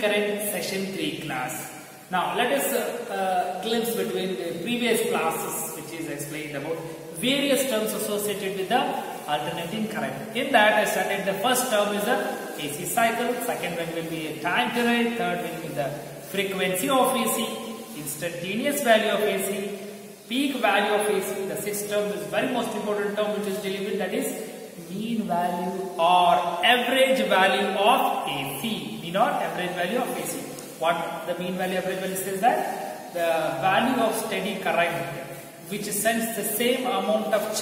current session 3 class. Now let us glimpse between the previous classes which is explained about various terms associated with the alternating current. In that I started the first term is the AC cycle, second one will be a time period, third will be the frequency of AC, instantaneous value of AC, peak value of AC. The sixth term is very most important term which is dealing with, that is mean value or average value of AC. Mean or average value of AC. What the mean value average value says that the value of steady current which sends the same amount of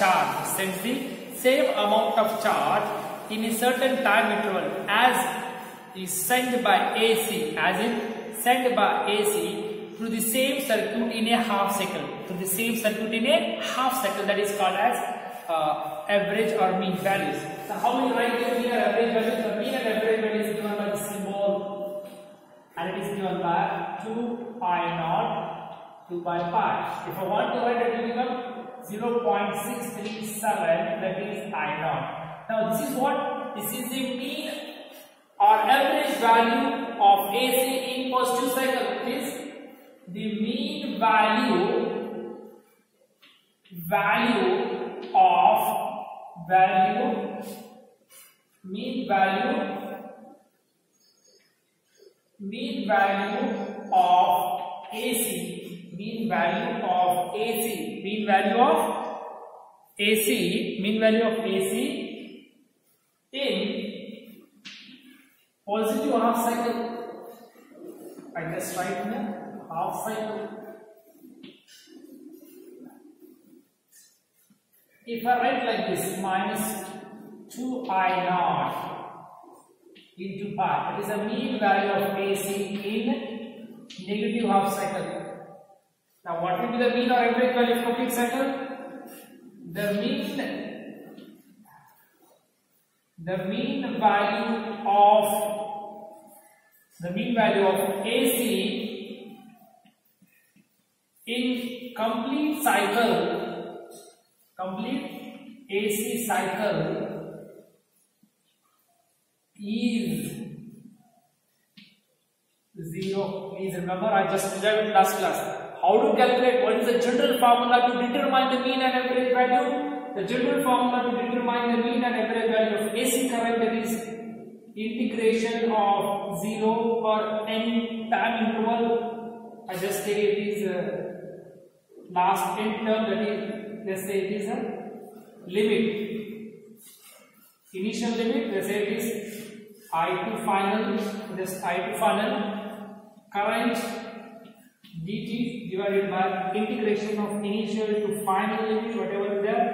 charge, in a certain time interval as is sent by AC, as in sent by AC through the same circuit in a half cycle. That is called as average or mean values. So how we write the mean and average values? The mean and average value is given by the symbol, and it is given by 2I0 2 by pi. If I want to write it, it will become 0.637, that is I0. Now this is what? This is the mean or average value of AC in positive cycle. It is the mean value of AC. Mean value of AC in positive half cycle. I just write in a half cycle. If I write like this, minus 2I0 into pi, it is a mean value of AC in negative half cycle. Now what will be the mean or average value of complete cycle? The mean value of AC in complete AC cycle is 0. Please remember, I just observed in last class. How to calculate? What is the general formula to determine the mean and average value? The general formula to determine the mean and average value of AC current is integration of 0 or any time interval. I just say it is last n term, that is, let's say it is a limit. Initial limit, let's say it is I to final, just I to final current dt divided by integration of initial to final limit, whatever is there,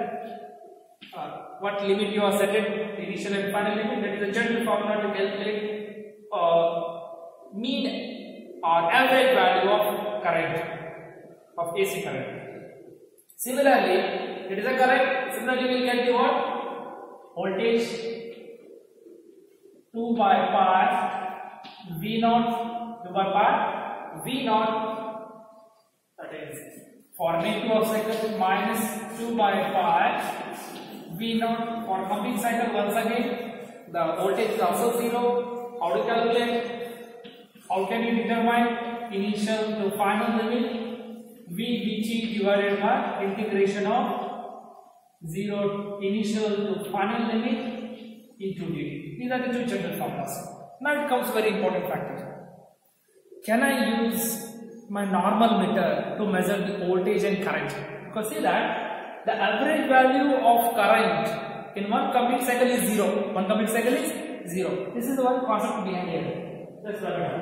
what limit you are set at, initial and final limit. That is the general formula to calculate mean or average value of current, of AC current. Similarly, it is a current. Similarly, we will get the what? Voltage 2 by pi V0, 2 by pi V0. That is for negative half cycle minus 2 by pi V0. For complete cycle, once again the voltage is also 0. How to calculate? How can you determine initial to final limit? V dt divided by integration of 0 initial to final limit into dt. These are the two general formulas. Now it comes very important factor. Can I use my normal meter to measure the voltage and current? Because see that the average value of current in one complete cycle is 0. One complete cycle is 0. This is the one concept behind here. Let's write it down.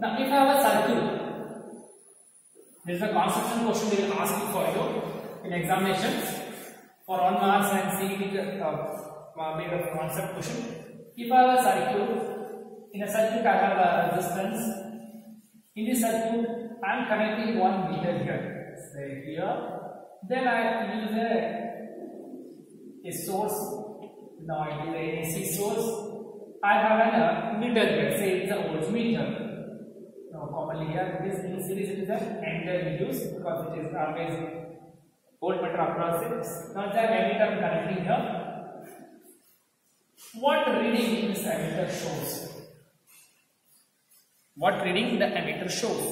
Now if I have a circuit, this is a conceptual question they will ask for you in examinations for 1 marks and CET made of concept question. If I have a circuit, in a circuit I have a resistance. In this circuit I am connecting one meter here, say here. Then I use a source. Now I use a AC source. I have a meter here, say it's a voltmeter. Now commonly here in series it is an enter use because it is always voltmeter across it. Now the ammeter connecting here. What reading this ammeter shows? what reading the emitter shows.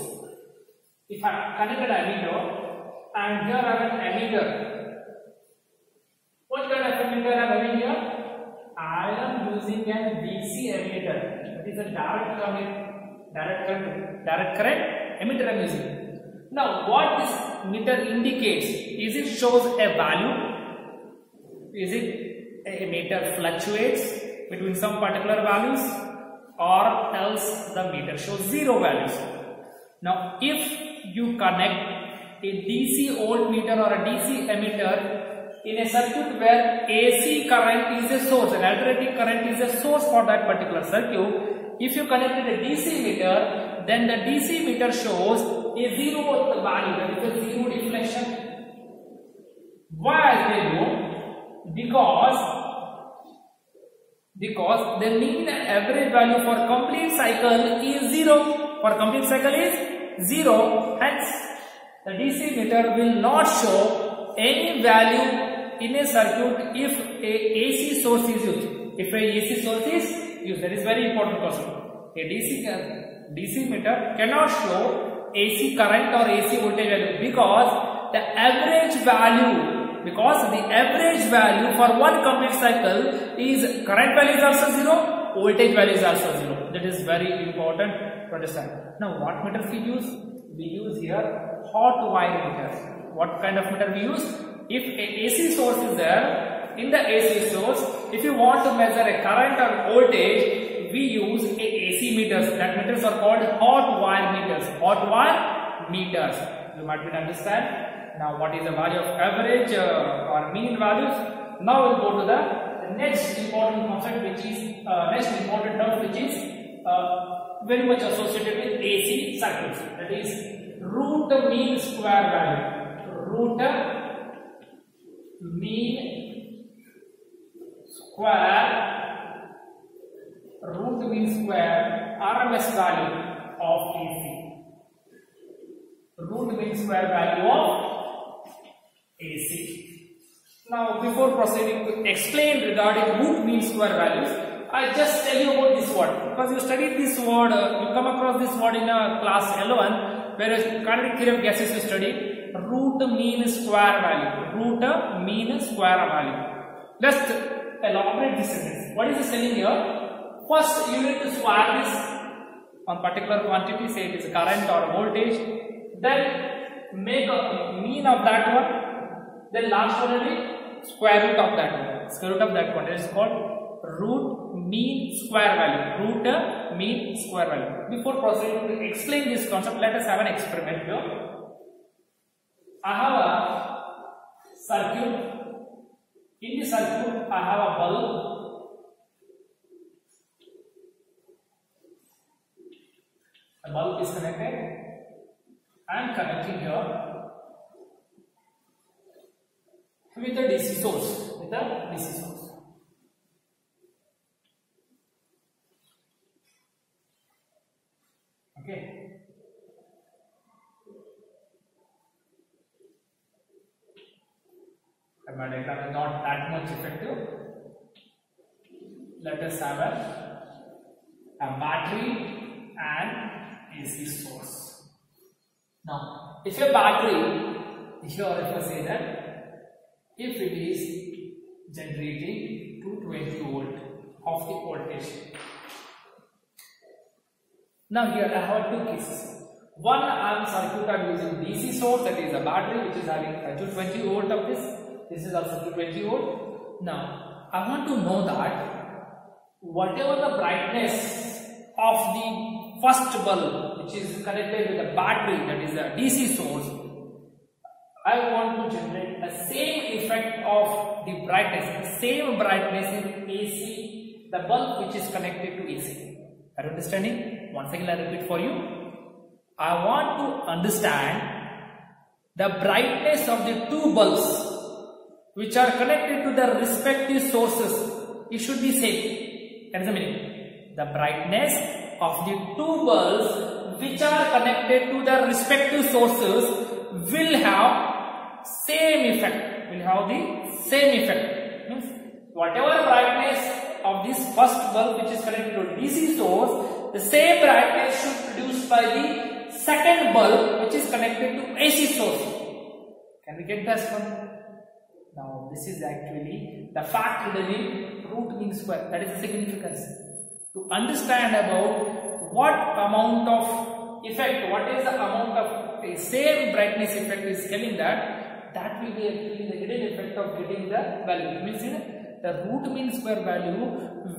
If I connected emitter and here I have an emitter, what kind of emitter I am having here? I am using a DC emitter. That is a direct current emitter I am using. Now, what this meter indicates is it shows a value. Is it a meter fluctuates between some particular values, or else the meter shows zero values. Now, if you connect a DC voltmeter or a DC emitter in a circuit where AC current is a source, an alternating current is a source for that particular circuit, if you connected a DC meter, then the DC meter shows a zero value, that is a zero deflection. Why they do? Because the mean and average value for complete cycle is zero. For complete cycle is zero. Hence, the DC meter will not show any value in a circuit if a AC source is used. If a AC source is used, that is very important question. A DC meter cannot show AC current or AC voltage value because the average value for one complete cycle is current value is also zero, voltage value is also zero. That is very important to understand. Now, what meters we use? We use here hot wire meters. What kind of meter we use? If a AC source is there, in the AC source, if you want to measure a current or voltage, we use a AC meters. That meters are called hot wire meters. Hot wire meters. You might be understand. Now, what is the value of average or mean values? Now we'll go to the next important concept, which is next important term, which is very much associated with AC circuits. That is root mean square value. Root mean square RMS value of AC. Root mean square value of AC. Now, before proceeding to explain regarding root mean square values, I just tell you about this word, because you studied this word, you come across this word in a class 11, whereas kinetic theory of gases you study root mean square value. Root mean square value. Let's elaborate this sentence. What is it saying here? First, you need to square this on particular quantity, say it is current or voltage. Then make a mean of that one. Then last one will be square root of that one. Square root of that one is called root mean square value. Root mean square value. Before proceeding to explain this concept, let us have an experiment here. I have a circuit. In the circuit, I have a bulb. The bulb is connected. I am connecting here with a DC source. Okay. My diagram is not that much effective. Let us have a battery and AC source. Now, if a battery, here if I say that, if it is generating 220 volt of the voltage. Now here I have two cases. One circuit I am using DC source, that is a battery which is having 220 volt of this. This is also 220 volt. Now I want to know that whatever the brightness of the first bulb which is connected with the battery, that is a DC source, I want to generate the same effect of the brightness, the same brightness in AC, the bulb which is connected to AC. Are you understanding? Once again I repeat for you. I want to understand the brightness of the two bulbs which are connected to the respective sources. It should be same. That is the meaning. The brightness of the two bulbs which are connected to the respective sources will have same effect. Will have the same effect. Means whatever brightness of this first bulb which is connected to DC source, the same brightness should produce by the second bulb which is connected to AC source. Can we get this one? Now this is actually the fact hidden in root mean square. That is the significance. To understand about what amount of effect, what is the amount of a same brightness effect is telling that will be actually the hidden effect of getting the value. It means the root mean square value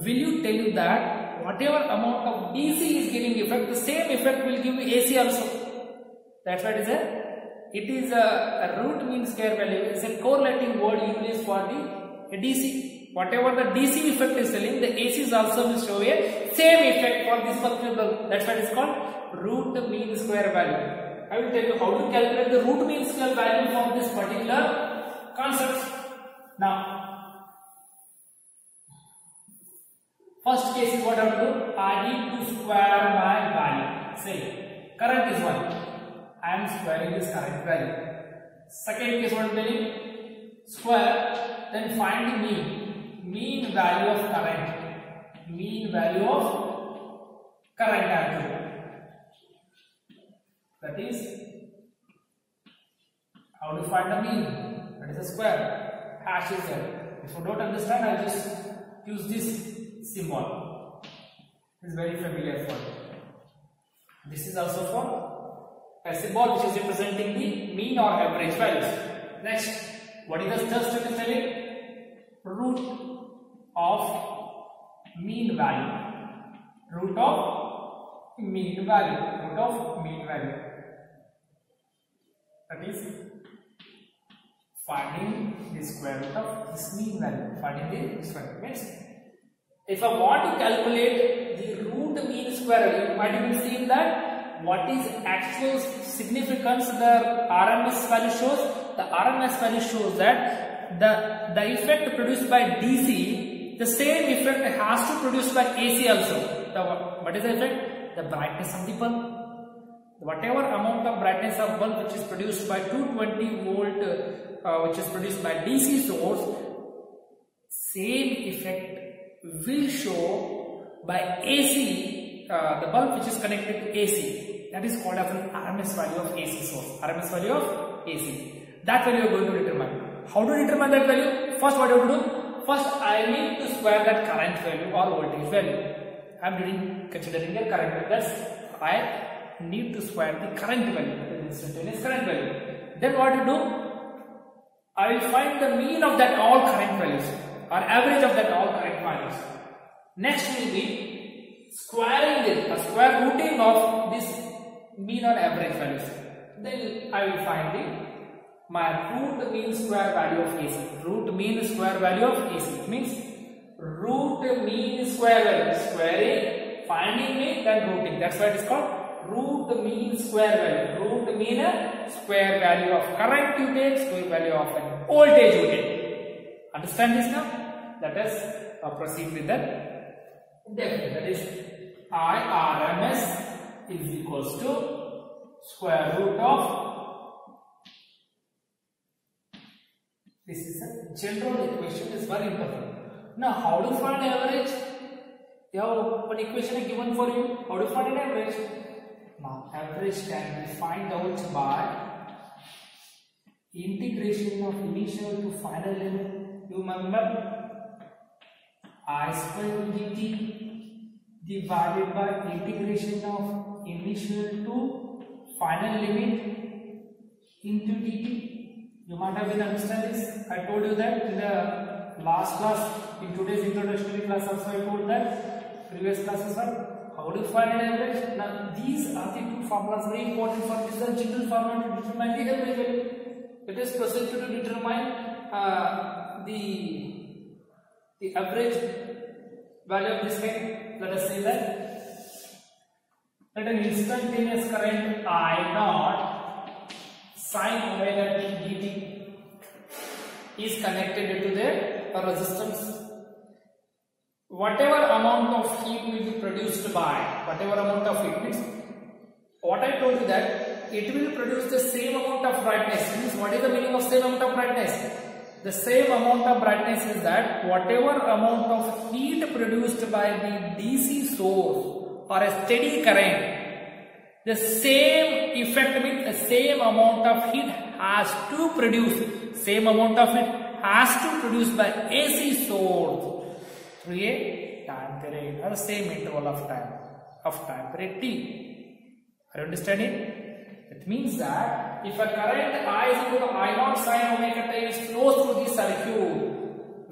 will tell you that whatever amount of DC is giving effect, the same effect will give AC also. That's why it is a root mean square value. It's a correlating word used for the DC. Whatever the DC effect is telling, the AC is also will show a same effect for this particular. That's why it's called root mean square value. I will tell you how to calculate the root mean square value for this particular concept. Now, first case is what I will do. I need to square my value. Say current is 1. I am squaring this current value. Second case, what I will tell you? Square, then find the mean value of current. Mean value of current actually. That is how to find the mean. That is a square. Hash is there. If you don't understand, I'll just use this symbol. It is very familiar for you. This is also for a symbol which is representing the mean or average values. Next, what is the third step is telling? Root of mean value. Root of mean value. Root of mean value. That is finding the square root of this mean value. Finding the square root means if I want to calculate the root mean square value, you might have seen that what is actual significance the RMS value shows. The RMS value shows that the effect produced by DC, the same effect has to produce by AC also. What is the effect? The brightness of the bulb. Whatever amount of brightness of bulb which is produced by 220 volt, which is produced by DC source, same effect will show by AC, the bulb which is connected to AC. That is called as an RMS value of AC source. RMS value of AC. That value you are going to determine. How to determine that value? First, what you have to do? First, I need to square that current value or voltage value. I am considering a current value. That's I need to square the current value, the instantaneous current value. Then what you do? I will find the mean of that all current values or average of that all current values. Next will be squaring it, a square rooting of this mean or average values. Then I will find my root mean square value of AC. Root mean square value of AC means root mean square value. Squaring, finding mean, then rooting. That's why it is called root mean square value. Root mean square value of current you take, square value of an voltage you take. Understand this now? Let us proceed with that definition. That is IRMS is equals to square root of. This is a general equation, is very important. Now, how to find average? You have one equation given for you. How to find an average? Now, average can be found out by integration of initial to final limit. You remember I square dt divided by integration of initial to final limit into dt. You might have been understand this. I told you that in the last class, in today's introductory class also I told that, previous classes are how to find an average. Now these are the two formulas very important for this. The general formula to determine the average value. It is procedure to determine the average value of this kind. Let us say that an instantaneous current I naught sin omega t dt is connected to the resistance. Whatever amount of heat will be produced by, whatever amount of heat means, what I told you that it will produce the same amount of brightness. Means what is the meaning of same amount of brightness? The same amount of brightness is that whatever amount of heat produced by the DC source or a steady current, the same effect means the same amount of heat has to produce. Same amount of heat has to produce by AC source through a time period or the same interval of time period T. Are you understanding? It means that if a current I is equal to I naught sin omega t is flows through the circuit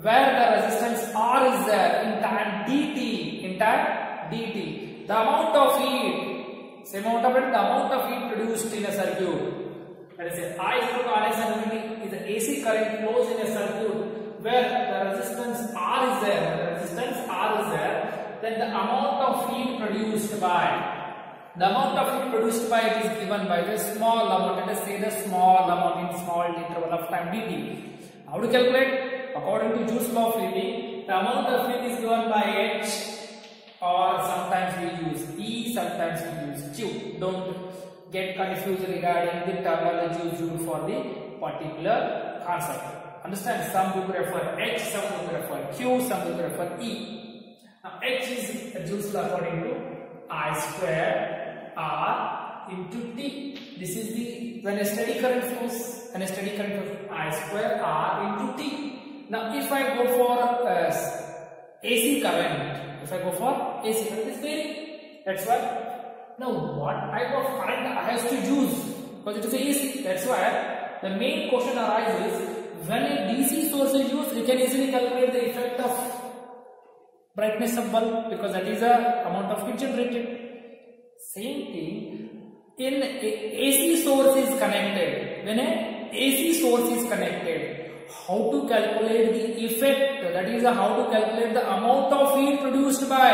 where the resistance R is there in time dt, the amount of heat, same amount of heat, the amount of heat produced in a circuit, that is I is equal to R sin omega t is the AC current flows in a circuit where the resistance R is there, then the amount of heat produced by it is given by the small amount, let us say the small amount in small interval of time dt. How to calculate? According to Joule's law of heating, the amount of heat is given by H, or sometimes we use E, sometimes we use Q. Don't get confused regarding the terminology used for the particular concept. Understand? Some will refer H, some will refer Q, some will refer E. Now H is Joule's law according to I square R into T. This is the when a steady current flows, I square R into T. Now if I go for AC current, it's varying. That's why. Now what type of current I have to use? Because it is AC. That's why the main question arises when a DC source is used. You can easily calculate the effect of brightness of bulb because that is the amount of heat generated. Same thing in AC source is connected. When a AC source is connected, how to calculate the effect? That is how to calculate the amount of heat produced by.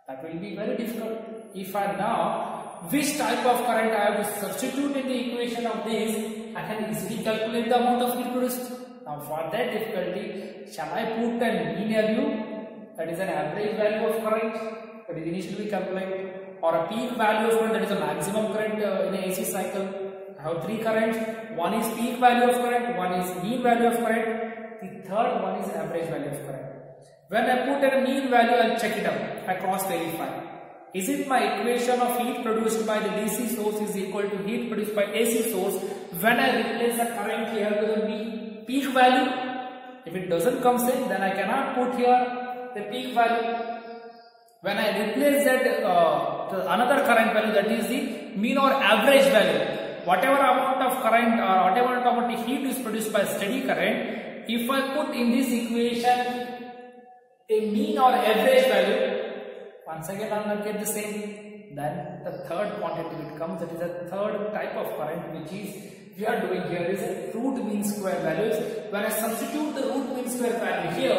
That will be very difficult. If I know which type of current I have to substitute in the equation of this, I can easily calculate the amount of heat produced. Now for that difficulty, shall I put an mean value? That is an average value of current that is initially calculated, or a peak value of current, that is a maximum current in an AC cycle. I have three currents. One is peak value of current, one is mean value of current, the third one is average value of current. When I put a mean value, I will check it out. I cross verify. Is it my equation of heat produced by the DC source is equal to heat produced by AC source when I replace the current here to the peak value? If it doesn't come in, then I cannot put here the peak value. When I replace that to another current value, that is the mean or average value, whatever amount of current or whatever amount of heat is produced by steady current, if I put in this equation a mean or average value, once again I will get the same. Then the third quantity will come, that is the third type of current which is we are doing here is root mean square values. When I substitute the root mean square value here,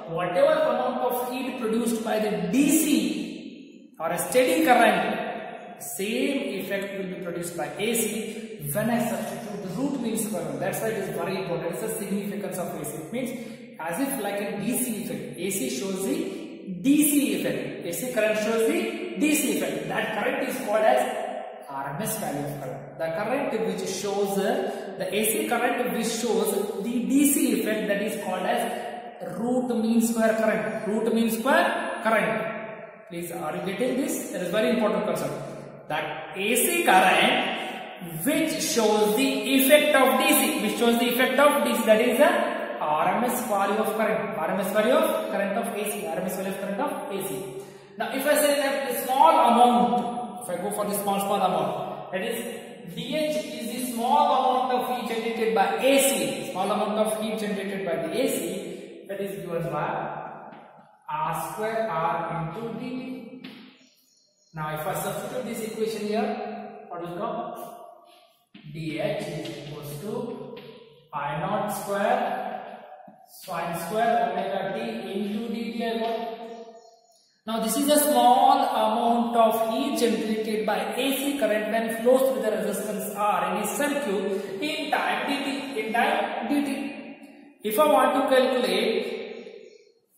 whatever amount of heat produced by the DC or a steady current, same effect will be produced by AC when I substitute the root mean square. That's why it is very important. It's the significance of AC. It means as if like a DC effect. AC shows the DC effect. AC current shows the DC effect. That current is called as RMS value of current. The current which shows the AC current which shows the DC effect, that is called as root mean square current. Root mean square current. Please, are you getting this? That is very important concept. That AC current which shows the effect of DC, that is the RMS value of current. RMS value of current of AC. RMS value of current of AC. Now, if I say that the small amount, if I go for the small amount, that is DH is the small amount of heat generated by AC. Small amount of heat generated by the AC, that is given by R square R into dt. Now if I substitute this equation here, what will come? dH is equals to I naught square sin square omega t into dt I got. Now this is a small amount of heat generated by AC current when flows through the resistance R in a circuit in time dt. If I want to calculate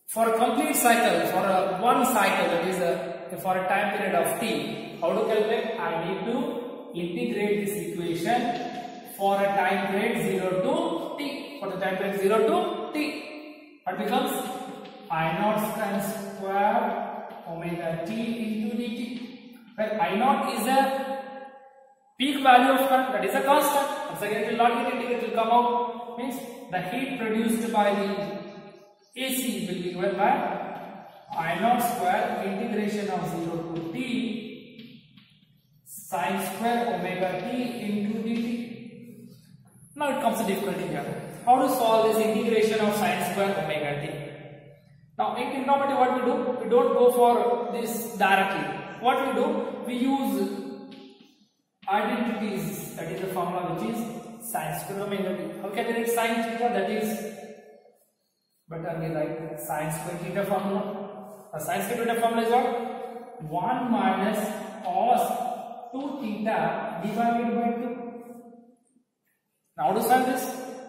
for a complete cycle, for a one cycle, that is for a time period of t, how to calculate? I need to integrate this equation for a time period 0 to t. For the time period 0 to t, what becomes? I naught sin square omega t into dt, where I naught is a peak value of current, that is a constant. Once again, it will not get integrated, it will come out. Means the heat produced by the AC will be given by I naught square integration of 0 to t sin square omega t into dt. Now it comes to difficulty here. How to solve this integration of sin square omega t? Now in trigonometry, what we do? We don't go for this directly. What we do? We use identities. That is the formula which is sin square omega t. How can we write sin theta? That is better we write sin square theta formula. The sin square theta formula is what? 1 minus cos 2 theta divided by 2. Now how to solve this?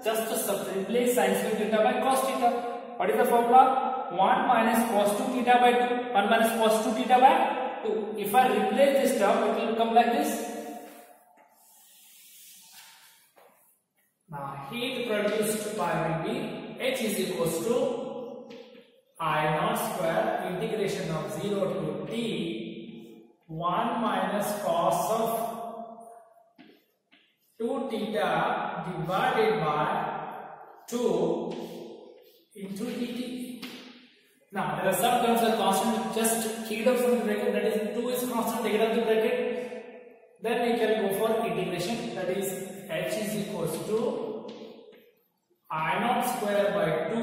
Just to replace sin square theta by cos theta. What is the formula? 1 minus cos 2 theta by 2. 1 minus cos 2 theta by 2. If I replace this term, it will come like this. Now heat produced by will be H is equals to I naught square integration of 0 to t 1 minus cos of 2 theta divided by 2 into dt. Now there are some terms that constant, just keep it up from the bracket, that is 2 is constant, take it out the bracket. Then we can go for integration, that is H is equals to I naught square by 2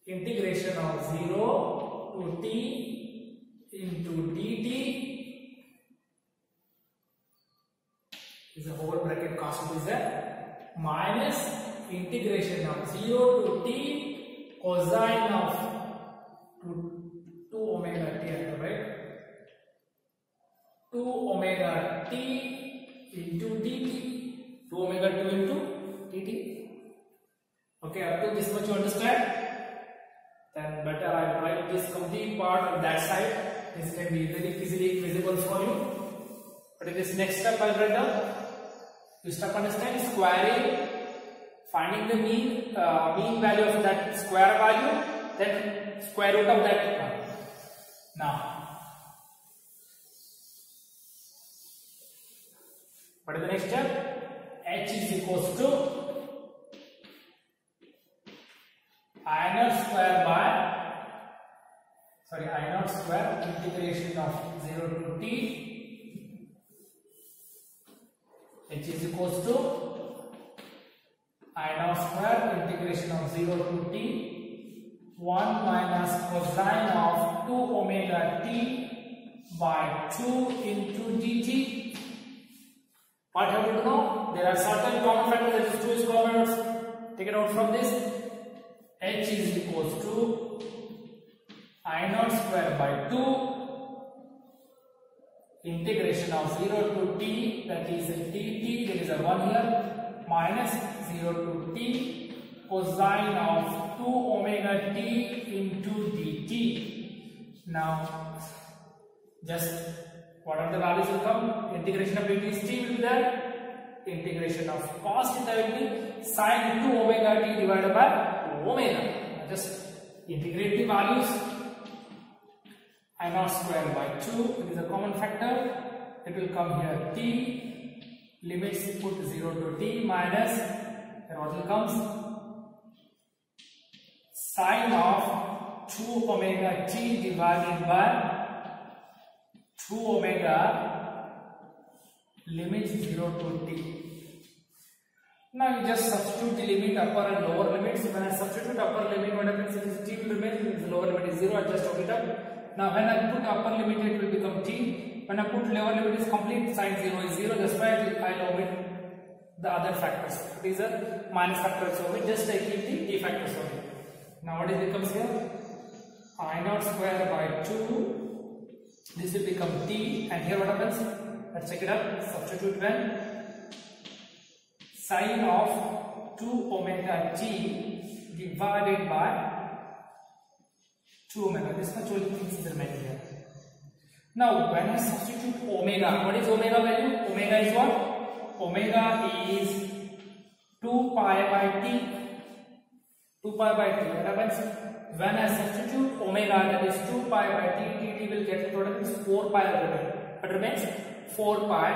integration of 0 to t into dt is a whole bracket constant is there minus integration of 0 to t cosine of 2 omega t, right? 2 omega t into dt, 2 omega 2 into dt. Okay, up to this much you understand? Then better I write this complete part on that side. This can be very easily visible for you. But in this next step I'll write down. You start understand squaring, finding the mean value of that square value, then square root of that one. Now, what is the next step? H is equals to I naught square by I naught square integration of 0 to t H is equals to I naught square integration of 0 to t 1 minus cosine of 2 omega t by 2 into dt. What have to know? There are certain common factors, that is 2 is common. Take it out from this. H is equals to I naught square by 2 integration of 0 to t, that is dt, there is a 1 here, minus 0 to t cosine of 2 omega t into dt. Now just what are the values will come? Integration of dt is t will be there. Integration of cos theta will be sin 2 omega t divided by 2 omega. Just integrate the values. I naught square by 2, it is a common factor. It will come here t, limits put 0 to t minus, and what will comes? Sin of 2 omega t divided by 2 omega limit 0 to t. Now you just substitute the limit upper and lower limits. When I substitute upper limit, what happens is t will remain, the lower limit is 0, I just took it up. Now when I put upper limit, it will become t. When I put lower limit, is complete, sin 0 is 0, that's why I omit the other factors. These are minus factors only, just I keep the t factors only. Now what it becomes here? I naught square by 2, this will become t, and here what happens? Let's check it out. Substitute when sin of 2 omega t divided by 2 omega. This much only things is remaining here. Now when I substitute omega, what is omega value? Omega is what? Omega is 2 pi by t. 2 pi by t. What happens when I substitute omega, that is 2 pi by t, t will get product is 4 pi will remain. What remains? 4 pi.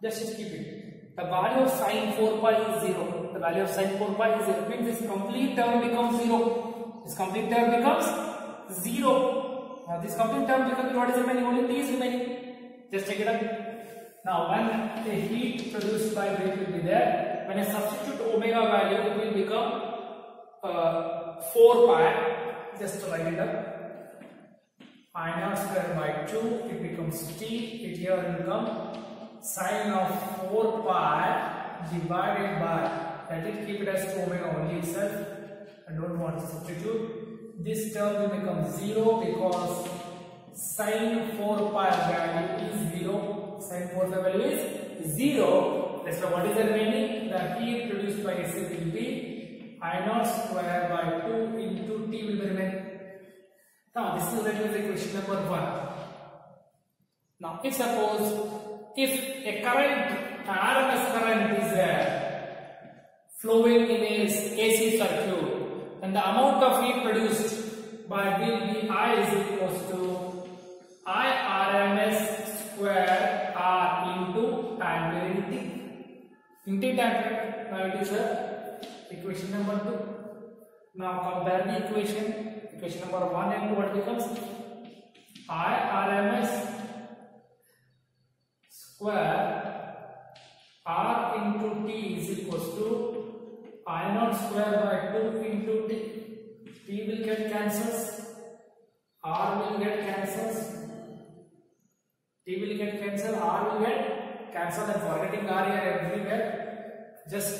Just keep it. The value of sin 4 pi is 0. The value of sin 4 pi is 0. Means this complete term becomes 0. This complete term becomes 0. Now this complete term becomes, what is remaining? Only t is remaining. Just check it out. Now when the heat produced by weight will be there, when I substitute omega value, it will become 4 pi. Just write it up. I naught square by 2, it becomes t. It here will become sine of 4 pi divided by, let it keep it as omega only itself. I don't want to substitute. This term will become 0 because sine 4 pi value is 0. Sine 4 pi value is 0. That's why what is the remaining? The heat produced by AC will be I naught square by 2 into T will be remaining. Now this is equation number 1. Now if suppose if a current, an RMS current is flowing in a AC circuit, then the amount of heat produced by will be I is equals to I RMS square R into time period T. Into time period. Now it is equation number 2. Now compare the equation. Equation number 1 and 2, what becomes? I RMS square R into T is equals to I naught square by 2 into T. T will get cancels. R will get cancels. T will get cancelled. R will get cancelled. I'm forgetting R here everywhere. Just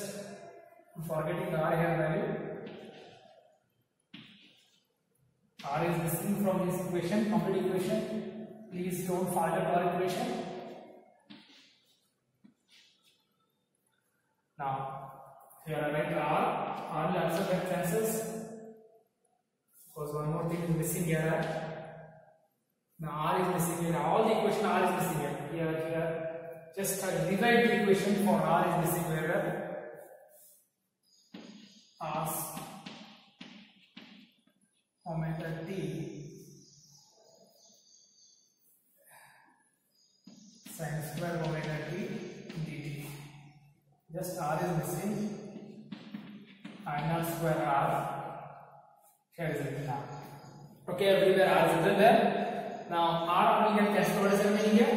forgetting R here value. R is missing from this equation, complete equation. Please don't forget our equation. Now, here I write R. R will also get cancels. Because one more thing is missing here. Now R is missing here. All the equation R is missing here. Here. Just rewrite the equation for R is missing here. R omega t sin square omega t dt. Just R is missing. I naught square R. Here is it now. Okay, everywhere R is written there. Now R will get cancelled. What is remaining here?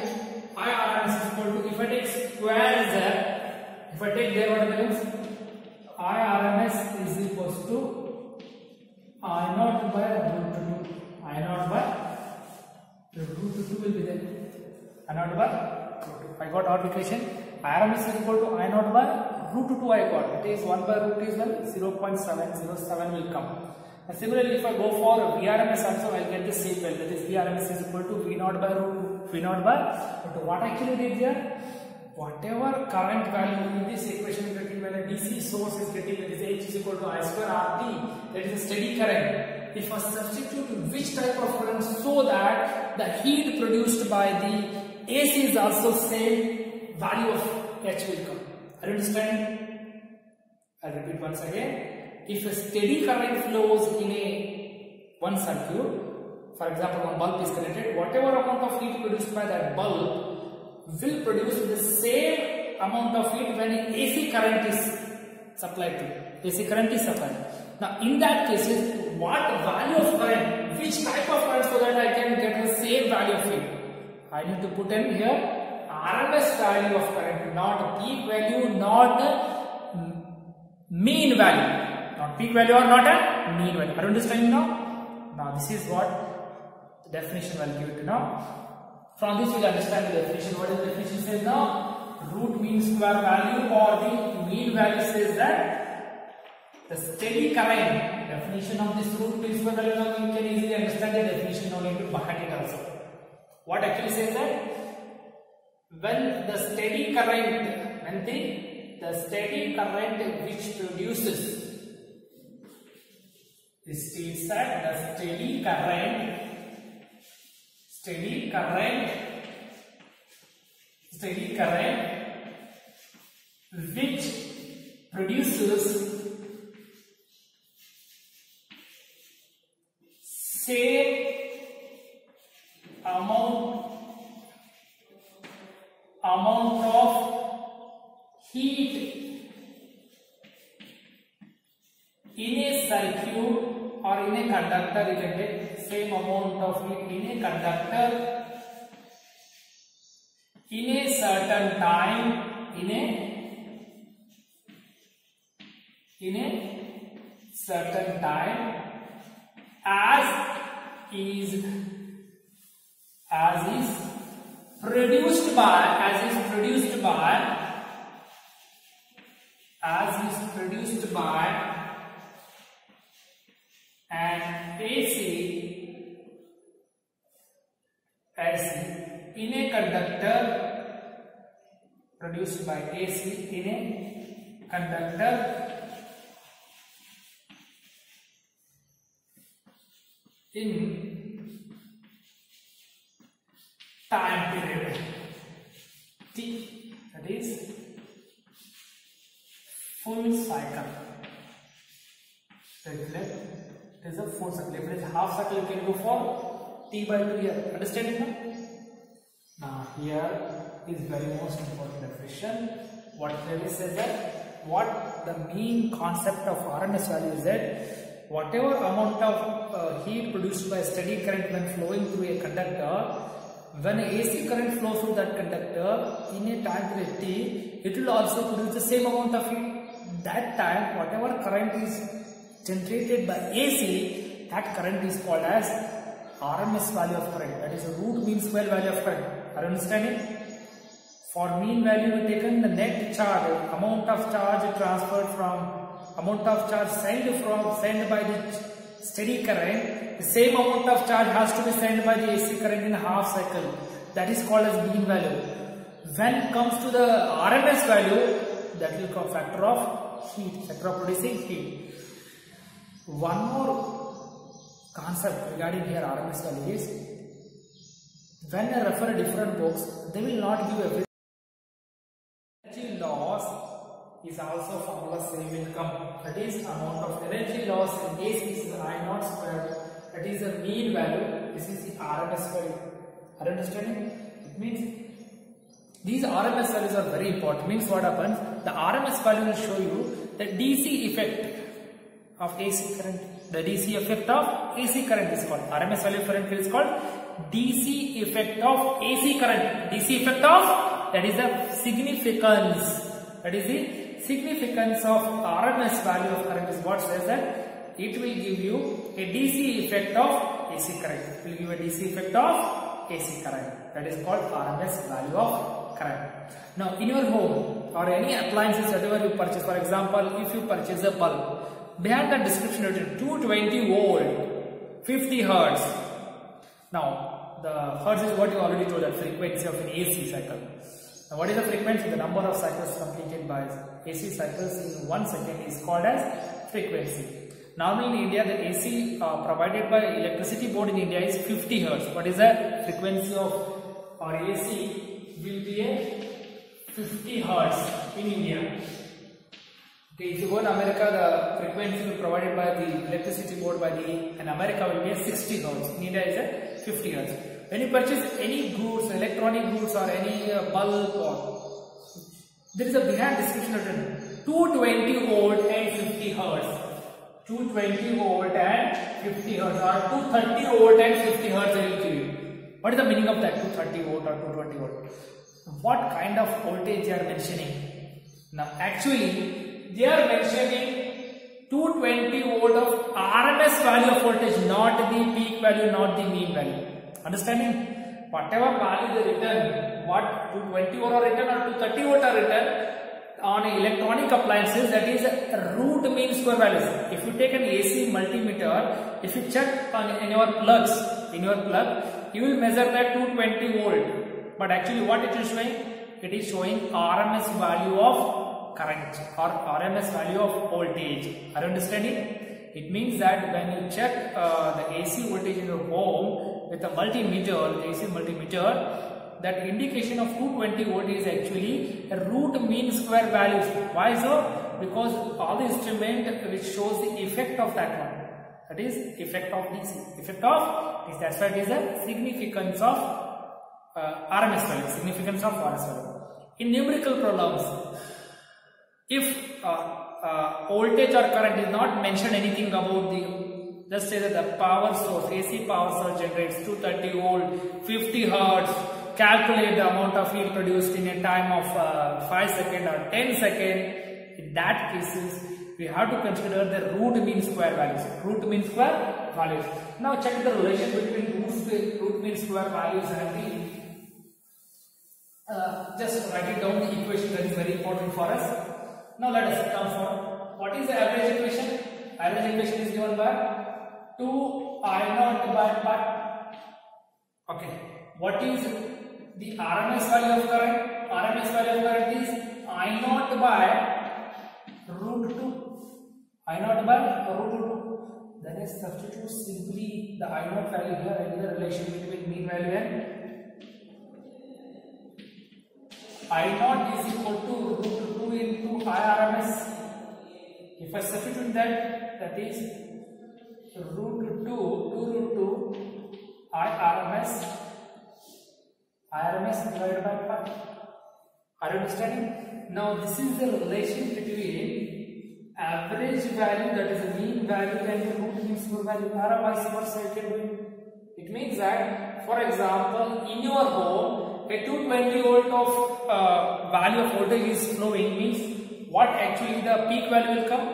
I RMS is equal to, if I take square there, if I take there, what becomes? I RMS is equals to I naught by root 2. I naught by root 2 will be there. I naught by root 2. I got our equation. RMS is equal to I naught by root 2 I got. It is 1 by root is 0.707 will come. And similarly, if I go for VRMS also, I will get the same value. That is VRMS is equal to V naught by root 2. V naught by root 2. What actually did here? Whatever current value in this equation is getting, when a DC source is getting, that is H is equal to I square RT, that is a steady current. If I substitute which type of current, so that the heat produced by the AC is also same, value of H will come. Are you understand? I'll repeat once again. If a steady current flows in one circuit, for example, one bulb is connected, whatever amount of heat produced by that bulb will produce the same amount of heat when an AC current is supplied to. AC current is supplied. Now, in that case, what value of current, which type of current, so that I can get the same value of heat? I need to put in here RMS value of current, not peak value, not mean value. Not peak value or not a mean value. Are you understanding now? Now, this is what the definition will give it now. From this, we will understand the definition. What is the definition says now? Root mean square value or the mean value says that the steady current. Definition of this root mean square value, now you can easily understand the definition, no need to behind it also. What actually says that? When the steady current, the steady current which produces, it states that the steady current which produces in a circuit or in a conductor, you can get same amount of heat in a conductor in a certain time, in a certain time, as is produced by an AC in a conductor, produced by AC in a conductor in time period T, that is full cycle. It is a full cycle. If it is half cycle, you can go for T by 2 here. Understanding now? Now here is very most important definition. What clearly says that what the main concept of RMS value is that whatever amount of heat produced by steady current when flowing through a conductor, when AC current flows through that conductor in a time period T, it will also produce the same amount of heat. That time, whatever current is generated by AC, that current is called as RMS value of current. That is a root mean square value of current. Are you understanding? For mean value, we taken the net charge, amount of charge transferred from, amount of charge sent by the steady current. The same amount of charge has to be sent by the AC current in a half cycle. That is called as mean value. When it comes to the RMS value, that will call factor of heat, factor of producing heat. One more concept regarding here RMS value is, when I refer to different books, they will not give everything. Energy loss is also formula same will come. That is amount of energy loss in AC is I naught squared. That is the mean value. This is the RMS value. Are you understanding? It means these RMS values are very important. Means what happens? The RMS value will show you the DC effect of AC current. The DC effect of AC current is called RMS value current is called DC effect of AC current. DC effect of, that is the significance. That is the significance of RMS value of current is what says that it will give you a DC effect of AC current. It will give a DC effect of AC current. That is called RMS value of current. Now in your home or any appliances whatever you purchase, for example, if you purchase a bulb, behind the description written 220 volt, 50 hertz. Now the hertz is what you already told, that frequency of an AC cycle. Now what is the frequency? The number of cycles completed by AC cycles in 1 second is called as frequency. Normally in India, the AC provided by electricity board in India is 50 hertz. What is the frequency of our AC? Will be a 50 hertz in India. Okay, if you go in America, the frequency provided by the electricity board in America will be a 60 hertz. In India is a 50 hertz. When you purchase any goods, electronic goods or any bulb, or there is a behind description written 220 volt and 50 hertz. 220 volt and 50 hertz or 230 volt and 50 hertz they will give you. What is the meaning of that 230 volt or 220 volt? What kind of voltage they are mentioning? Now actually they are mentioning 220 volt of RMS value of voltage, not the peak value, not the mean value. Understanding? Whatever value they written, what 220 volt are written or 230 volt are written on electronic appliances, that is root mean square values. If you take an AC multimeter, if you check in your plug, you will measure that 220 volt. But actually what it is showing? It is showing RMS value of current or RMS value of voltage. Are you understanding? It means that when you check the AC voltage in your home with a multimeter, the AC multimeter, that indication of 220 volt is actually a root mean square values. Why so? Because all the instrument which shows the effect of that one, that is effect of DC, effect of this. That's why it is a significance of RMS value, significance of RMS value. In numerical problems, if voltage or current is not mentioned anything about the, just say that the power source, AC power source generates 230 volt, 50 hertz, calculate the amount of heat produced in a time of 5 seconds or 10 seconds. In that cases, we have to consider the root mean square values. Root mean square values. Now check the relation between root mean square values and the just write it down, the equation that is very important for us. Now let us come for what is the average equation? Average equation is given by 2I0 divided by, okay, what is the RMS value of current? RMS value of current is I0 by root 2. I0 by root 2. Then I substitute simply the I0 value here and the relation between mean value and I0 is equal to root 2 into IRMS. If I substitute that, that is root 2 IRMS divided by pi. Are you understanding? Now this is the relation between average value, that is the mean value, and the root mean square value, or vice versa. It means that, for example, in your home, a 220 volt of value of voltage is flowing, means what actually the peak value will come?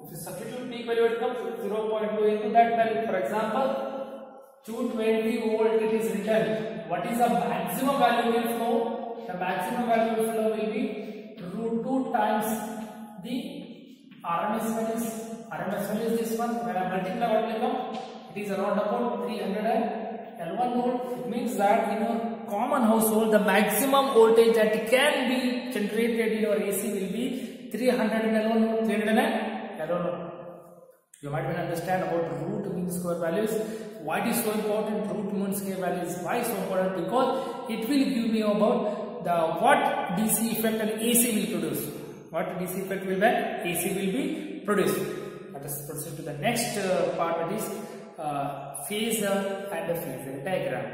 If you substitute peak value, it comes 0.2 into that value. For example, 220 volt it is written. What is the maximum value will flow? The maximum value will flow will be root 2 times the RMS values. RMS value is this one. When I multiply, what will come? It is around about 311 volt. It means that in a common household, the maximum voltage that can be generated in your AC will be 311 volt. 311 volt. You might well understand about root mean square values. Why it is so important? Root mean square values. Why so important? Because it will give me about the what DC effect and AC will produce. What DC effect will be? AC will be produced. Let us proceed to the next part, that is phasor and the phasor diagram.